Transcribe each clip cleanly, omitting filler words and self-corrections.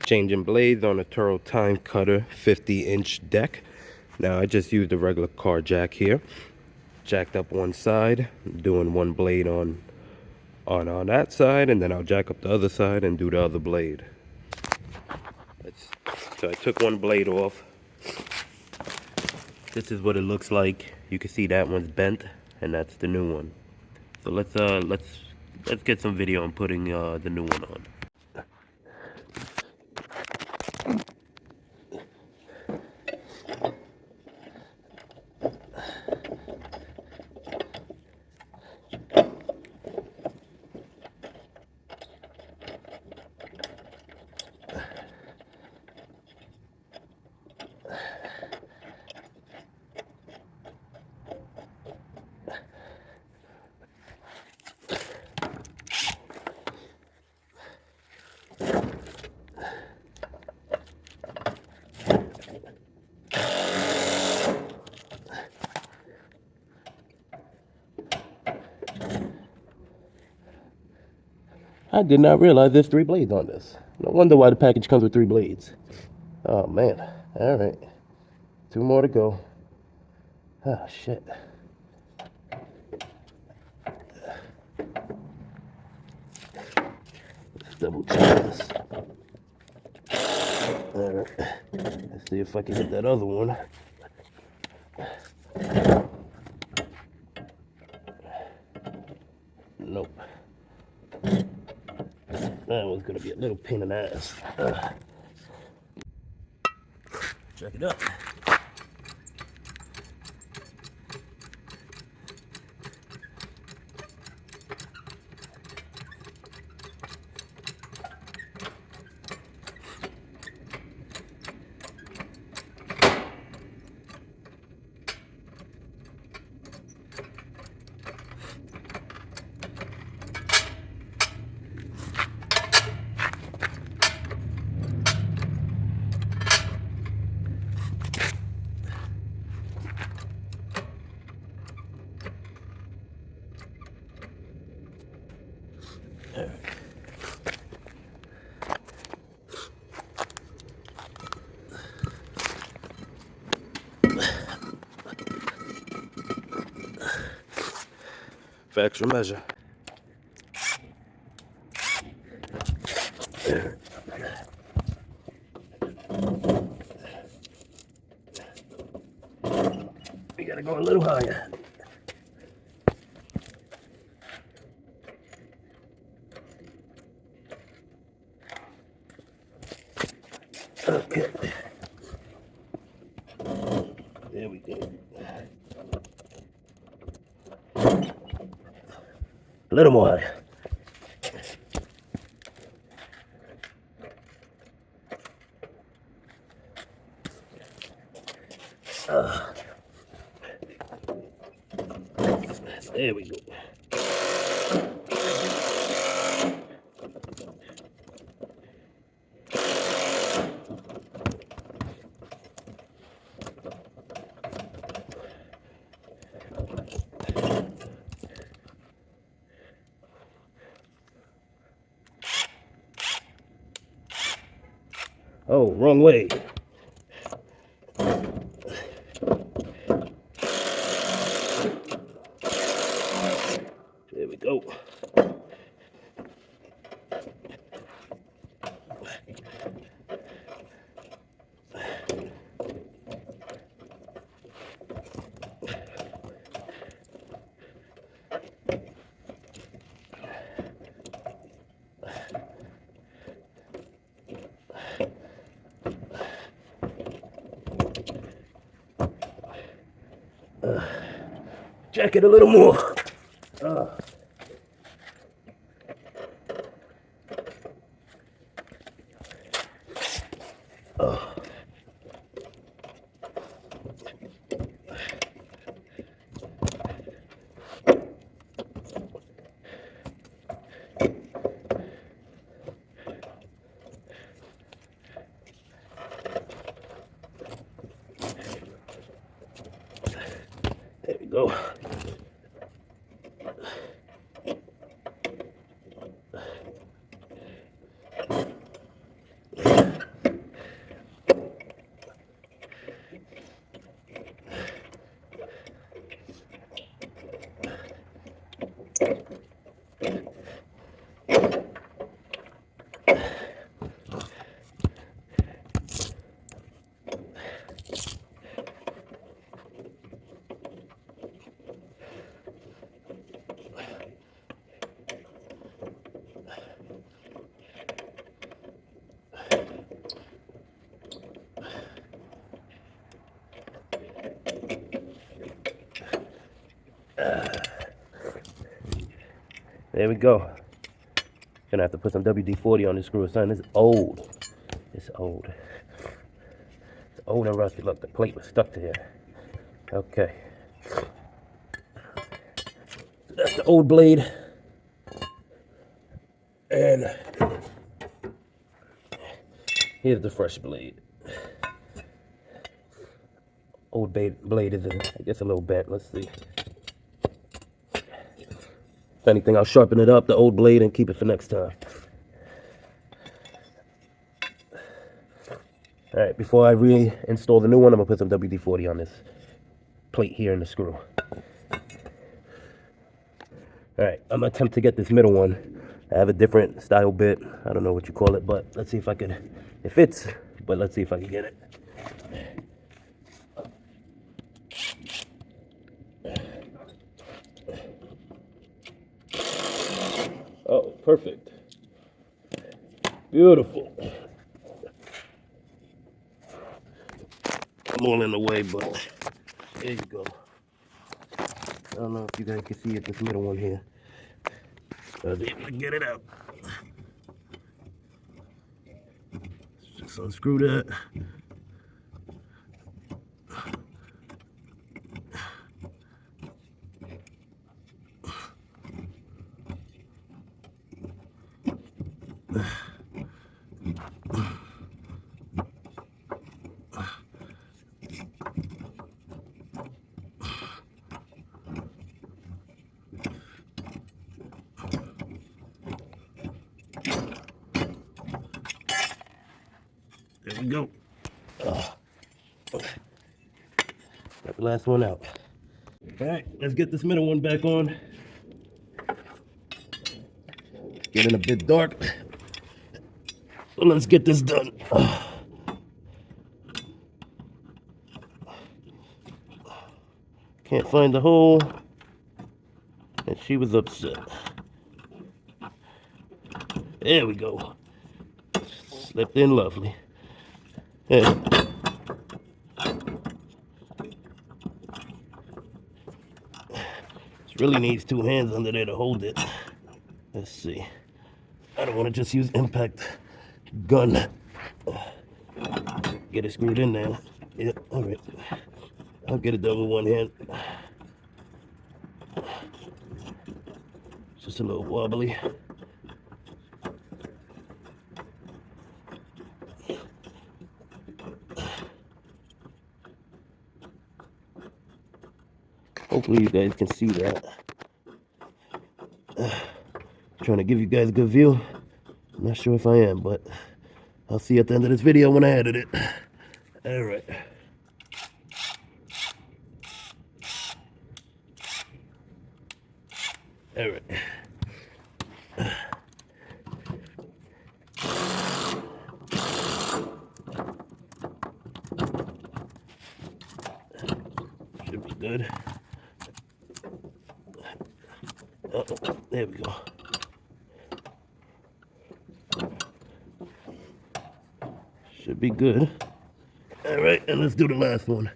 Changing blades on a Toro Timecutter 50-inch deck. Now I just used a regular car jack here. Jacked up one side, doing one blade on that side, and then I'll jack up the other side and do the other blade. So I took one blade off. This is what it looks like. You can see that one's bent, and that's the new one. So let's get some video on putting the new one on. I did not realize there's 3 blades on this. No wonder why the package comes with 3 blades. Oh man. Alright. 2 more to go. Ah, shit. Let's double check this. Alright. Let's see if I can hit that other one. Nope. That was gonna be a little pain in the ass. Check it out. For extra measure. We gotta go a little higher. Okay. There we go. A little more higher. There we go. Oh, wrong way. There we go. Jack it a little more. There we go. There we go. Gonna have to put some WD-40 on this screw. Son, this is old. It's old. It's old and rusty. Look, the plate was stuck to here. Okay. So that's the old blade. And here's the fresh blade. Old blade is, I guess, a little bent. Let's see. If anything, I'll sharpen it up, the old blade, and keep it for next time. Alright, before I reinstall the new one, I'm going to put some WD-40 on this plate here in the screw. Alright, I'm going to attempt to get this middle one. I have a different style bit. I don't know what you call it, but let's see if I could. It fits, but let's see if I can get it. Oh, perfect. Beautiful. I'm all in the way, but there you go. I don't know if you guys can see it, this middle one here. I'll be able to get it out. Just unscrew that. There we go. Got the last one out. All right, let's get this middle one back on. Getting a bit dark. So let's get this done. Can't find the hole. And she was upset. There we go. Slipped in lovely. Yeah. This really needs two hands under there to hold it. Let's see. I don't want to just use impact gun. Get it screwed in there. Yep, all right. I'll get it done with one hand. Just a little wobbly. Hopefully you guys can see that. Trying to give you guys a good view. I'm not sure if I am, but I'll see you at the end of this video when I edit it. All right. All right. Should be good. There we go. Should be good. All right, and let's do the last one.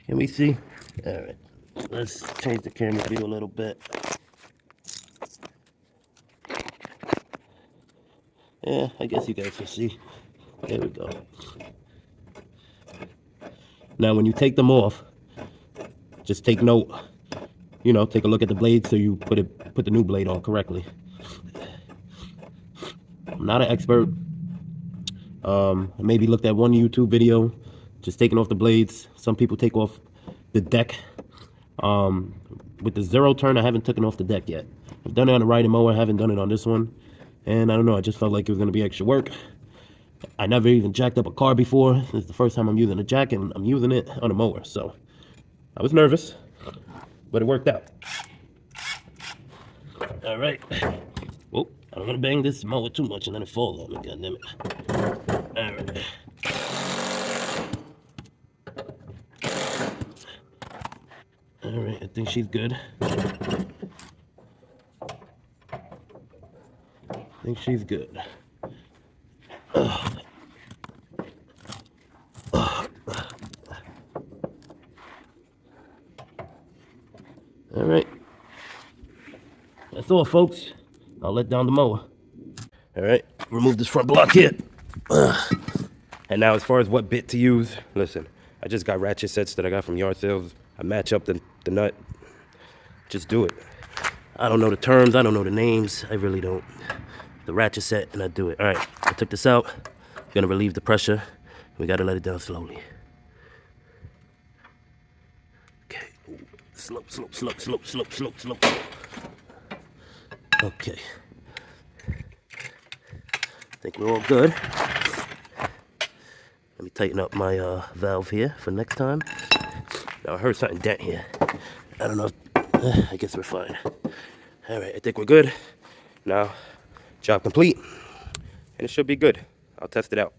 Can we see? All right, let's change the camera view a little bit. Yeah, I guess you guys can see. There we go. Now, when you take them off, just take note. You know, take a look at the blade so you put the new blade on correctly. I'm not an expert. I maybe looked at one YouTube video Just taking off the blades. Some people take off the deck. With the zero turn, I haven't taken off the deck yet. I've done it on the riding mower, I haven't done it on this one. And I don't know, I just felt like it was gonna be extra work. I never even jacked up a car before. This is the first time I'm using a jack, and I'm using it on a mower, so I was nervous, but it worked out. All right. Whoa, I don't want to bang this mower too much and then it falls on me, goddammit. All right. All right, I think she's good. I think she's good. All right. That's all, folks. I'll let down the mower. All right, remove this front block here. And now as far as what bit to use, listen, I just got ratchet sets that I got from yard sales. I match up the nut. Just do it. I don't know the terms. I don't know the names. I really don't. The ratchet set, and I do it. All right, I took this out. I'm gonna relieve the pressure. We gotta let it down slowly. Okay, slope, slope, slope, slope, slope, slope, slope. Okay. I think we're all good. Let me tighten up my valve here for next time. Now I heard something dent here. I don't know if, I guess we're fine. All right, I think we're good. Now, job complete. And it should be good. I'll test it out.